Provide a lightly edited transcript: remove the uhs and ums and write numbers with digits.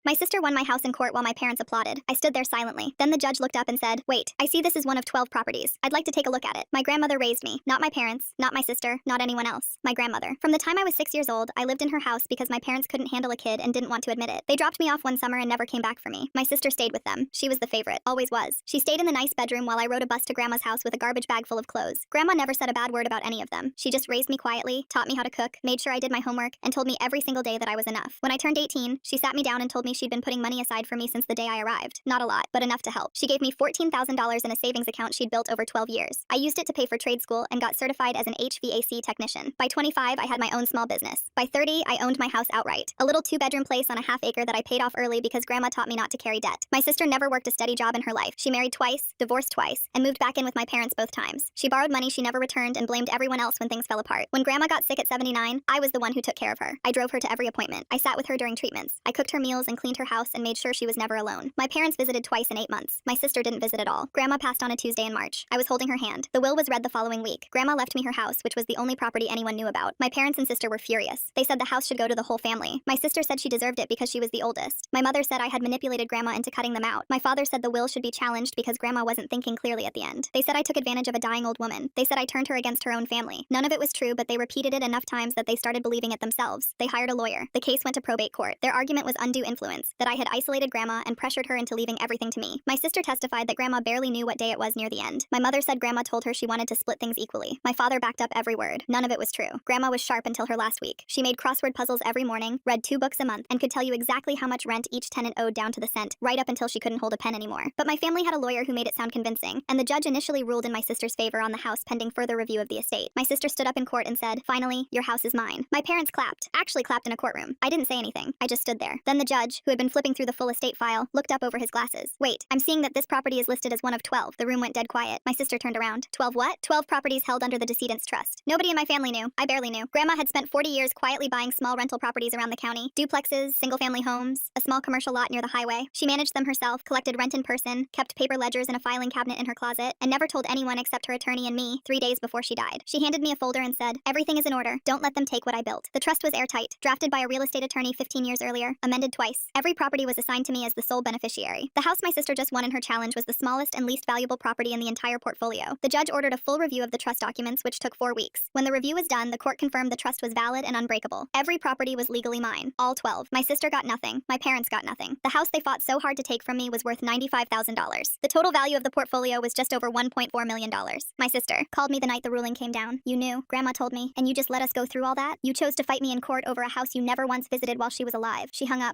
My sister won my house in court while my parents applauded. I stood there silently. Then the judge looked up and said, "Wait, I see this is one of 12 properties. I'd like to take a look at it." My grandmother raised me, not my parents, not my sister, not anyone else. My grandmother. From the time I was 6 years old, I lived in her house because my parents couldn't handle a kid and didn't want to admit it. They dropped me off one summer and never came back for me. My sister stayed with them. She was the favorite, always was. She stayed in the nice bedroom while I rode a bus to grandma's house with a garbage bag full of clothes. Grandma never said a bad word about any of them. She just raised me quietly, taught me how to cook, made sure I did my homework, and told me every single day that I was enough. When I turned 18, she sat me down and told me she'd been putting money aside for me since the day I arrived. Not a lot, but enough to help. She gave me $14,000 in a savings account she'd built over 12 years. I used it to pay for trade school and got certified as an HVAC technician. By 25, I had my own small business. By 30, I owned my house outright. A little two-bedroom place on a half-acre that I paid off early because grandma taught me not to carry debt. My sister never worked a steady job in her life. She married twice, divorced twice, and moved back in with my parents both times. She borrowed money she never returned and blamed everyone else when things fell apart. When grandma got sick at 79, I was the one who took care of her. I drove her to every appointment. I sat with her during treatments. I cooked her meals and cleaned her house and made sure she was never alone. My parents visited twice in 8 months. My sister didn't visit at all. Grandma passed on a Tuesday in March. I was holding her hand. The will was read the following week. Grandma left me her house, which was the only property anyone knew about. My parents and sister were furious. They said the house should go to the whole family. My sister said she deserved it because she was the oldest. My mother said I had manipulated grandma into cutting them out. My father said the will should be challenged because grandma wasn't thinking clearly at the end. They said I took advantage of a dying old woman. They said I turned her against her own family. None of it was true, but they repeated it enough times that they started believing it themselves. They hired a lawyer. The case went to probate court. Their argument was undue influence, that I had isolated grandma and pressured her into leaving everything to me. My sister testified that grandma barely knew what day it was near the end. My mother said grandma told her she wanted to split things equally. My father backed up every word. None of it was true. Grandma was sharp until her last week. She made crossword puzzles every morning, read 2 books a month, and could tell you exactly how much rent each tenant owed down to the cent, right up until she couldn't hold a pen anymore. But my family had a lawyer who made it sound convincing, and the judge initially ruled in my sister's favor on the house pending further review of the estate. My sister stood up in court and said, "Finally, your house is mine." My parents clapped, actually clapped in a courtroom. I didn't say anything. I just stood there. Then the judge, who had been flipping through the full estate file, looked up over his glasses. "Wait, I'm seeing that this property is listed as one of 12. The room went dead quiet. My sister turned around. 12 what? 12 properties held under the decedent's trust. Nobody in my family knew. I barely knew. Grandma had spent 40 years quietly buying small rental properties around the county. Duplexes, single-family homes, a small commercial lot near the highway. She managed them herself, collected rent in person, kept paper ledgers in a filing cabinet in her closet, and never told anyone except her attorney and me 3 days before she died. She handed me a folder and said, "Everything is in order. Don't let them take what I built." The trust was airtight, drafted by a real estate attorney 15 years earlier, amended twice. Every property was assigned to me as the sole beneficiary. The house my sister just won in her challenge was the smallest and least valuable property in the entire portfolio. The judge ordered a full review of the trust documents, which took 4 weeks. When the review was done, the court confirmed the trust was valid and unbreakable. Every property was legally mine, all 12. My sister got nothing. My parents got nothing. The house they fought so hard to take from me was worth $95,000. The total value of the portfolio was just over $1.4 million. My sister called me the night the ruling came down. "You knew, Grandma told me, and you just let us go through all that? You chose to fight me in court over a house you never once visited while she was alive." She hung up.